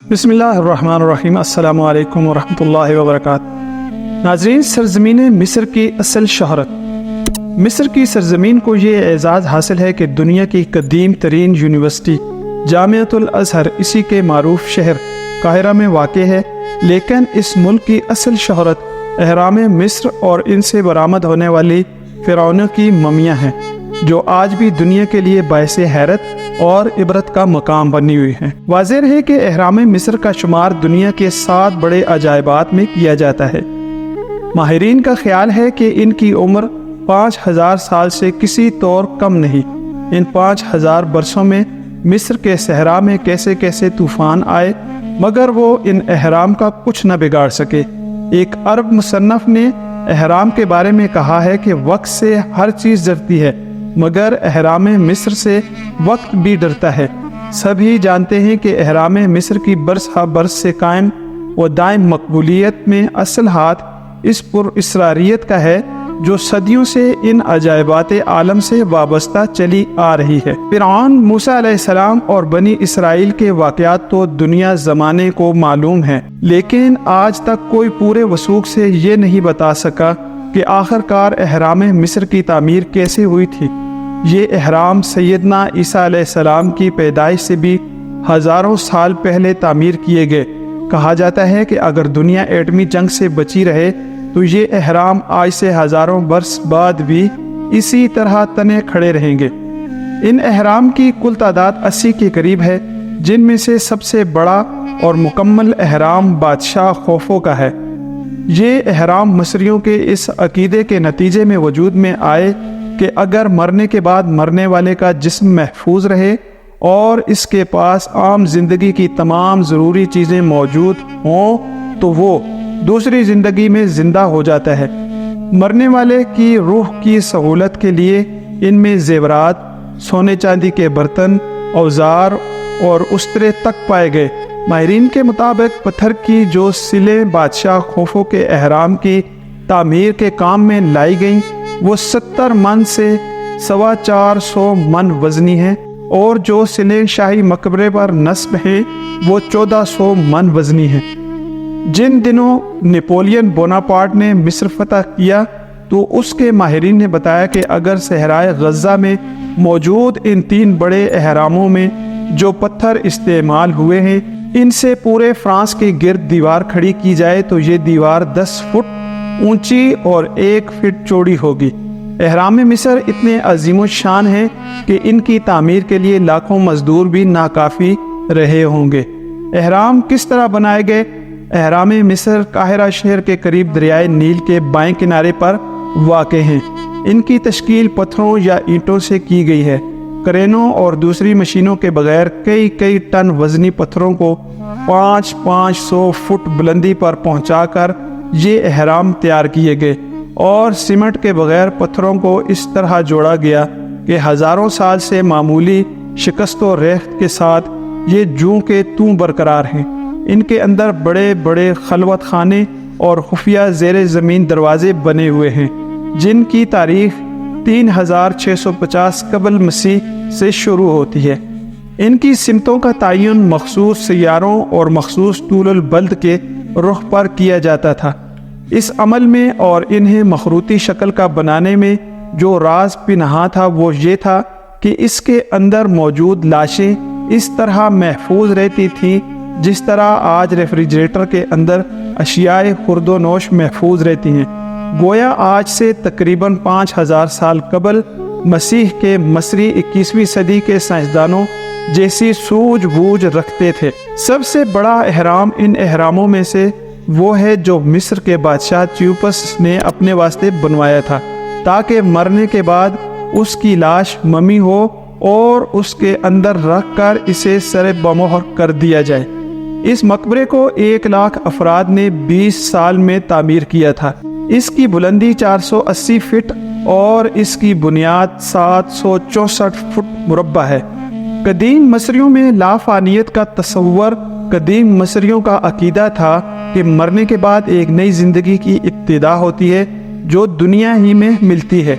بسم اللہ الرحمن الرحیم۔ السلام علیکم ورحمۃ اللہ وبرکاتہ۔ ناظرین، سرزمین مصر کی اصل شہرت۔ مصر کی سرزمین کو یہ اعزاز حاصل ہے کہ دنیا کی قدیم ترین یونیورسٹی جامعۃ الازہر اسی کے معروف شہر قاہرہ میں واقع ہے، لیکن اس ملک کی اصل شہرت اہرام مصر اور ان سے برآمد ہونے والی فرعونوں کی ممیاں ہیں، جو آج بھی دنیا کے لیے باعث حیرت اور عبرت کا مقام بنی ہوئی ہیں۔ واضح ہے کہ اہرام مصر کا شمار دنیا کے 7 بڑے عجائبات میں کیا جاتا ہے۔ ماہرین کا خیال ہے کہ ان کی عمر 5000 سال سے کسی طور کم نہیں۔ ان 5000 برسوں میں مصر کے صحرا میں کیسے کیسے طوفان آئے، مگر وہ ان اہرام کا کچھ نہ بگاڑ سکے۔ ایک عرب مصنف نے اہرام کے بارے میں کہا ہے کہ وقت سے ہر چیز ڈرتی ہے، مگر اہرام مصر سے وقت بھی ڈرتا ہے۔ سبھی جانتے ہیں کہ اہرام مصر کی برس ہا برس سے قائم و دائم مقبولیت میں اصل ہاتھ اس پر اسراریت کا ہے جو صدیوں سے ان عجائبات عالم سے وابستہ چلی آ رہی ہے۔ فرعون، موسیٰ علیہ السلام اور بنی اسرائیل کے واقعات تو دنیا زمانے کو معلوم ہیں، لیکن آج تک کوئی پورے وثوق سے یہ نہیں بتا سکا کہ آخر کار اہرام مصر کی تعمیر کیسے ہوئی تھی۔ یہ اہرام سیدنا عیسیٰ علیہ السلام کی پیدائش سے بھی ہزاروں سال پہلے تعمیر کیے گئے۔ کہا جاتا ہے کہ اگر دنیا ایٹمی جنگ سے بچی رہے تو یہ اہرام آج سے ہزاروں برس بعد بھی اسی طرح تنے کھڑے رہیں گے۔ ان اہرام کی کل تعداد 80 کے قریب ہے، جن میں سے سب سے بڑا اور مکمل اہرام بادشاہ خوفو کا ہے۔ یہ اہرام مصریوں کے اس عقیدے کے نتیجے میں وجود میں آئے کہ اگر مرنے کے بعد مرنے والے کا جسم محفوظ رہے اور اس کے پاس عام زندگی کی تمام ضروری چیزیں موجود ہوں تو وہ دوسری زندگی میں زندہ ہو جاتا ہے۔ مرنے والے کی روح کی سہولت کے لیے ان میں زیورات، سونے چاندی کے برتن، اوزار اور استرے تک پائے گئے۔ ماہرین کے مطابق پتھر کی جو سلیں بادشاہ خوفو کے اہرام کی تعمیر کے کام میں لائی گئیں وہ 70 من سے 425 من وزنی ہیں، اور جو سلیں شاہی مقبرے پر نصب ہیں وہ 1400 من وزنی ہیں۔ جن دنوں نپولین بوناپارٹ نے مصر فتح کیا تو اس کے ماہرین نے بتایا کہ اگر صحرائے غزہ میں موجود ان 3 بڑے اہراموں میں جو پتھر استعمال ہوئے ہیں ان سے پورے فرانس کے گرد دیوار کھڑی کی جائے تو یہ دیوار 10 فٹ اونچی اور 1 فٹ چوڑی ہوگی۔ اہرام مصر اتنے عظیم الشان ہیں کہ ان کی تعمیر کے لیے لاکھوں مزدور بھی ناکافی رہے ہوں گے۔ اہرام کس طرح بنائے گئے؟ اہرام مصر قاہرہ شہر کے قریب دریائے نیل کے بائیں کنارے پر واقع ہیں۔ ان کی تشکیل پتھروں یا اینٹوں سے کی گئی ہے۔ کرینوں اور دوسری مشینوں کے بغیر کئی ٹن وزنی پتھروں کو 500 فٹ بلندی پر پہنچا کر یہ اہرام تیار کیے گئے، اور سیمنٹ کے بغیر پتھروں کو اس طرح جوڑا گیا کہ ہزاروں سال سے معمولی شکست و ریخت کے ساتھ یہ جوں کے توں برقرار ہیں۔ ان کے اندر بڑے بڑے خلوت خانے اور خفیہ زیر زمین دروازے بنے ہوئے ہیں، جن کی تاریخ 3650 قبل مسیح سے شروع ہوتی ہے۔ ان کی سمتوں کا تعین مخصوص سیاروں اور مخصوص طول البلد کے رخ پر کیا جاتا تھا۔ اس عمل میں اور انہیں مخروطی شکل کا بنانے میں جو راز پنہاں تھا وہ یہ تھا کہ اس کے اندر موجود لاشیں اس طرح محفوظ رہتی تھیں جس طرح آج ریفریجریٹر کے اندر اشیاء خورد و نوش محفوظ رہتی ہیں۔ گویا آج سے تقریباً 5000 سال قبل مسیح کے مصری 21ویں صدی کے سائنسدانوں جیسی سوجھ بوجھ رکھتے تھے۔ سب سے بڑا اہرام ان اہراموں میں سے وہ ہے جو مصر کے بادشاہ چیوپس نے اپنے واسطے بنوایا تھا، تاکہ مرنے کے بعد اس کی لاش ممی ہو اور اس کے اندر رکھ کر اسے سر بمہر کر دیا جائے۔ اس مقبرے کو 1,00,000 افراد نے 20 سال میں تعمیر کیا تھا۔ اس کی بلندی 480 فٹ اور اس کی بنیاد 764 فٹ مربع ہے۔ قدیم مصریوں میں لافانیت کا تصور، قدیم مصریوں کا عقیدہ تھا کہ مرنے کے بعد ایک نئی زندگی کی ابتدا ہوتی ہے جو دنیا ہی میں ملتی ہے۔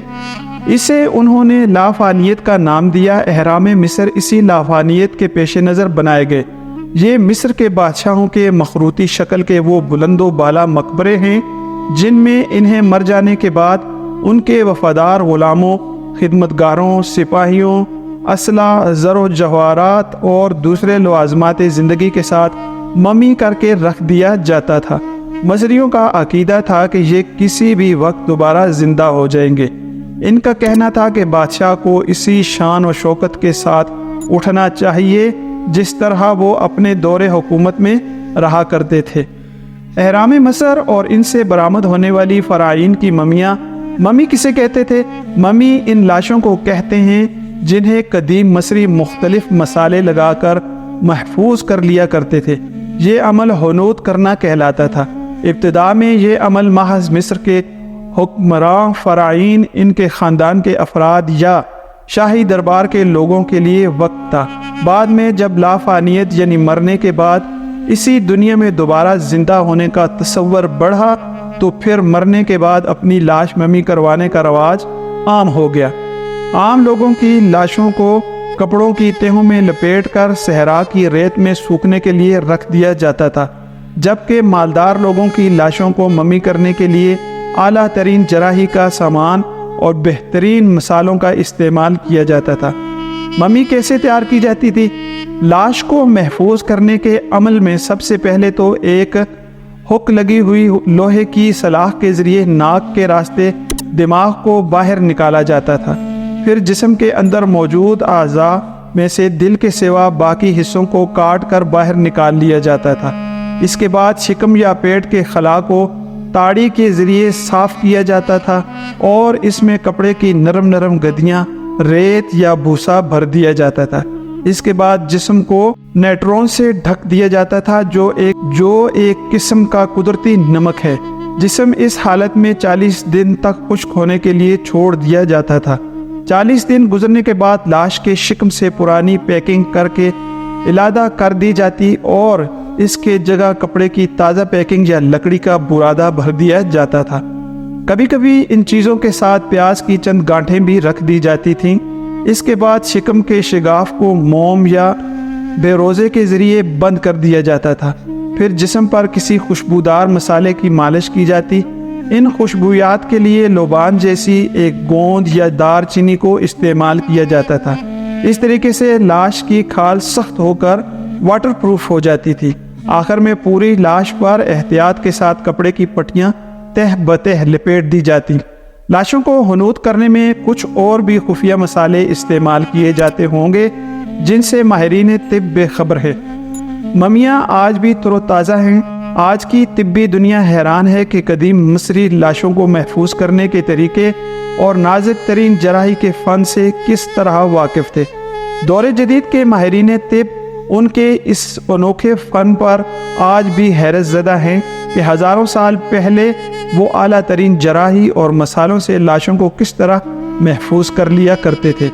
اسے انہوں نے لافانیت کا نام دیا۔ اہرام مصر اسی لافانیت کے پیش نظر بنائے گئے۔ یہ مصر کے بادشاہوں کے مخروطی شکل کے وہ بلند و بالا مقبرے ہیں جن میں انہیں مر جانے کے بعد ان کے وفادار غلاموں، خدمتگاروں، سپاہیوں، اسلحہ، زر و جواہرات اور دوسرے لوازمات زندگی کے ساتھ ممی کر کے رکھ دیا جاتا تھا۔ مصریوں کا عقیدہ تھا کہ یہ کسی بھی وقت دوبارہ زندہ ہو جائیں گے۔ ان کا کہنا تھا کہ بادشاہ کو اسی شان و شوکت کے ساتھ اٹھنا چاہیے جس طرح وہ اپنے دور حکومت میں رہا کرتے تھے۔ اہرام مصر اور ان سے برآمد ہونے والی فرعین کی ممیاں، ممی کسے کہتے تھے؟ ممی ان لاشوں کو کہتے ہیں جنہیں قدیم مصری مختلف مسالے لگا کر محفوظ کر لیا کرتے تھے۔ یہ عمل ہنوت کرنا کہلاتا تھا۔ ابتدا میں یہ عمل محض مصر کے حکمراں، فرعین، ان کے خاندان کے افراد یا شاہی دربار کے لوگوں کے لیے وقت تھا۔ بعد میں جب لافانیت یعنی مرنے کے بعد اسی دنیا میں دوبارہ زندہ ہونے کا تصور بڑھا تو پھر مرنے کے بعد اپنی لاش ممی کروانے کا رواج عام ہو گیا۔ عام لوگوں کی لاشوں کو کپڑوں کی تہوں میں لپیٹ کر صحرا کی ریت میں سوکھنے کے لیے رکھ دیا جاتا تھا، جبکہ مالدار لوگوں کی لاشوں کو ممی کرنے کے لیے اعلیٰ ترین جراحی کا سامان اور بہترین مصالحوں کا استعمال کیا جاتا تھا۔ ممی کیسے تیار کی جاتی تھی؟ لاش کو محفوظ کرنے کے عمل میں سب سے پہلے تو ایک ہک لگی ہوئی لوہے کی سلاخ کے ذریعے ناک کے راستے دماغ کو باہر نکالا جاتا تھا۔ پھر جسم کے اندر موجود اعضاء میں سے دل کے سوا باقی حصوں کو کاٹ کر باہر نکال لیا جاتا تھا۔ اس کے بعد شکم یا پیٹ کے خلا کو تاڑی کے ذریعے صاف کیا جاتا تھا اور اس میں کپڑے کی نرم نرم گدیاں، ریت یا بھوسا بھر دیا جاتا تھا۔ اس کے بعد جسم کو نیٹرون سے ڈھک دیا جاتا تھا جو ایک قسم کا قدرتی نمک ہے۔ جسم اس حالت میں 40 دن تک خشک ہونے کے لیے چھوڑ دیا جاتا تھا۔ 40 دن گزرنے کے بعد لاش کے شکم سے پرانی پیکنگ کر کے علیحدہ کر دی جاتی اور اس کے جگہ کپڑے کی تازہ پیکنگ یا لکڑی کا برادہ بھر دیا جاتا تھا۔ کبھی کبھی ان چیزوں کے ساتھ پیاز کی چند گانٹھیں بھی رکھ دی جاتی تھیں۔ اس کے بعد شکم کے شگاف کو موم یا بے روزے کے ذریعے بند کر دیا جاتا تھا۔ پھر جسم پر کسی خوشبودار مسالے کی مالش کی جاتی۔ ان خوشبویات کے لیے لوبان جیسی ایک گوند یا دار چینی کو استعمال کیا جاتا تھا۔ اس طریقے سے لاش کی کھال سخت ہو کر واٹر پروف ہو جاتی تھی۔ آخر میں پوری لاش پر احتیاط کے ساتھ کپڑے کی پٹیاں تہ بتہ لپیٹ دی جاتی۔ لاشوں کو ہنوت کرنے میں کچھ اور بھی خفیہ مسالے استعمال کیے جاتے ہوں گے جن سے ماہرین طب بے خبر ہے۔ ممیاں آج بھی تر و تازہ ہیں۔ آج کی طبی دنیا حیران ہے کہ قدیم مصری لاشوں کو محفوظ کرنے کے طریقے اور نازک ترین جراحی کے فن سے کس طرح واقف تھے۔ دور جدید کے ماہرین طب ان کے اس انوکھے فن پر آج بھی حیرت زدہ ہیں کہ ہزاروں سال پہلے وہ اعلیٰ ترین جراحی اور مسالوں سے لاشوں کو کس طرح محفوظ کر لیا کرتے تھے۔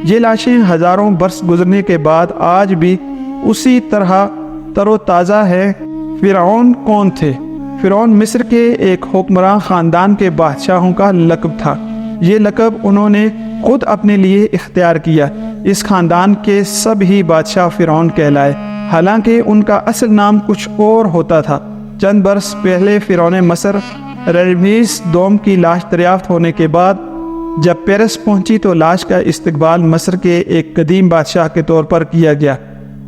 یہ لاشیں ہزاروں برس گزرنے کے بعد آج بھی اسی طرح تر و تازہ ہے۔ فرعون کون تھے؟ فرعون مصر کے ایک حکمراں خاندان کے بادشاہوں کا لقب تھا۔ یہ لقب انہوں نے خود اپنے لیے اختیار کیا۔ اس خاندان کے سب ہی بادشاہ فرعون کہلائے، حالانکہ ان کا اصل نام کچھ اور ہوتا تھا۔ چند برس پہلے فرعون مصر رمسیس دوم کی لاش دریافت ہونے کے بعد جب پیرس پہنچی تو لاش کا استقبال مصر کے ایک قدیم بادشاہ کے طور پر کیا گیا۔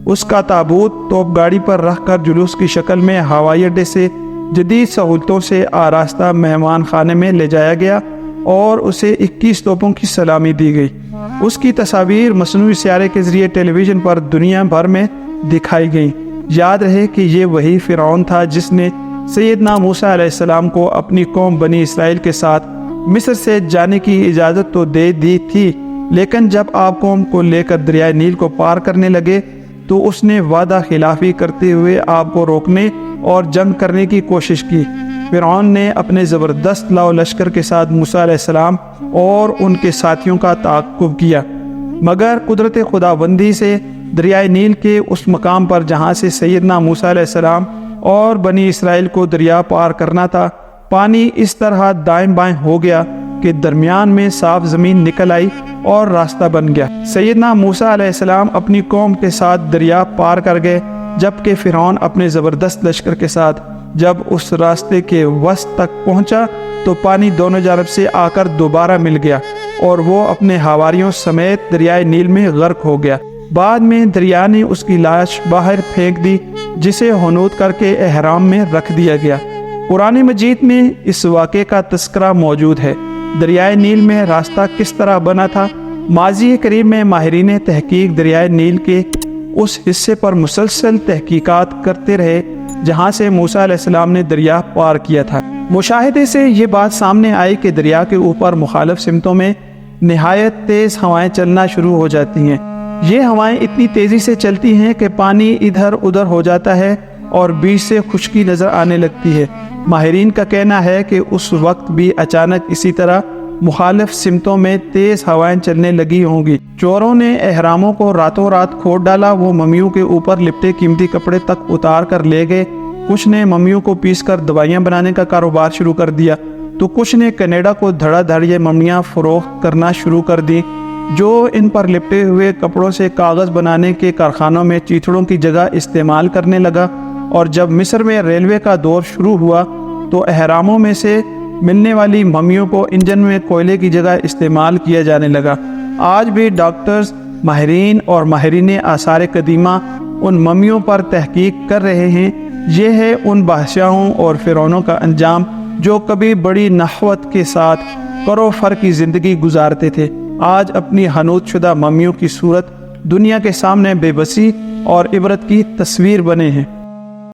اس کا تابوت توپ گاڑی پر رکھ کر جلوس کی شکل میں ہوائی اڈے سے جدید سہولتوں سے آراستہ مہمان خانے میں لے جایا گیا اور اسے 21 توپوں کی سلامی دی گئی۔ اس کی تصاویر مصنوعی سیارے کے ذریعے ٹیلی ویژن پر دنیا بھر میں دکھائی گئیں۔ یاد رہے کہ یہ وہی فرعون تھا جس نے سیدنا موسیٰ علیہ السلام کو اپنی قوم بنی اسرائیل کے ساتھ مصر سے جانے کی اجازت تو دے دی تھی، لیکن جب آپ قوم کو لے کر دریائے نیل کو پار کرنے لگے تو اس نے وعدہ خلافی کرتے ہوئے آپ کو روکنے اور جنگ کرنے کی کوشش کی۔ فرعون نے اپنے زبردست لاؤ لشکر کے ساتھ موسیٰ علیہ السلام اور ان کے ساتھیوں کا تعاقب کیا، مگر قدرت خداوندی سے دریائے نیل کے اس مقام پر جہاں سے سیدنا موسیٰ علیہ السلام اور بنی اسرائیل کو دریا پار کرنا تھا، پانی اس طرح دائیں بائیں ہو گیا کہ درمیان میں صاف زمین نکل آئی اور راستہ بن گیا۔ سیدنا موسیٰ علیہ السلام اپنی قوم کے ساتھ دریا پار کر گئے۔ جبکہ فرعون اپنے زبردست لشکر کے ساتھ جب اس راستے کے وسط تک پہنچا تو پانی دونوں جانب سے آ کر دوبارہ مل گیا اور وہ اپنے حواریوں سمیت دریائے نیل میں غرق ہو گیا۔ بعد میں دریا نے اس کی لاش باہر پھینک دی، جسے حنوط کر کے احرام میں رکھ دیا گیا۔ قرآن مجید میں اس واقعے کا تذکرہ موجود ہے۔ دریائے نیل میں راستہ کس طرح بنا تھا؟ ماضی قریب میں ماہرین تحقیق دریائے نیل کے اس حصے پر مسلسل تحقیقات کرتے رہے جہاں سے موسیٰ علیہ السلام نے دریا پار کیا تھا۔ مشاہدے سے یہ بات سامنے آئی کہ دریا کے اوپر مخالف سمتوں میں نہایت تیز ہوائیں چلنا شروع ہو جاتی ہیں۔ یہ ہوائیں اتنی تیزی سے چلتی ہیں کہ پانی ادھر ادھر ہو جاتا ہے اور بیچ سے خشکی نظر آنے لگتی ہے۔ ماہرین کا کہنا ہے کہ اس وقت بھی اچانک اسی طرح مخالف سمتوں میں تیز ہوائیں چلنے لگی ہوں گی۔ چوروں نے احراموں کو راتوں رات کھود ڈالا۔ وہ ممیوں کے اوپر لپٹے قیمتی کپڑے تک اتار کر لے گئے۔ کچھ نے ممیوں کو پیس کر دوائیاں بنانے کا کاروبار شروع کر دیا تو کچھ نے کینیڈا کو دھڑا دھڑ یہ ممیاں فروخت کرنا شروع کر دی، جو ان پر لپٹے ہوئے کپڑوں سے کاغذ بنانے کے کارخانوں میں چیتڑوں کی جگہ استعمال کرنے لگا۔ اور جب مصر میں ریلوے کا دور شروع ہوا تو احراموں میں سے ملنے والی ممیوں کو انجن میں کوئلے کی جگہ استعمال کیا جانے لگا۔ آج بھی ڈاکٹرز، ماہرین اور ماہرین آثار قدیمہ ان ممیوں پر تحقیق کر رہے ہیں۔ یہ ہے ان بادشاہوں اور فرعونوں کا انجام جو کبھی بڑی نحوت کے ساتھ کرو فر کی زندگی گزارتے تھے، آج اپنی حنوط شدہ ممیوں کی صورت دنیا کے سامنے بے بسی اور عبرت کی تصویر بنے ہیں۔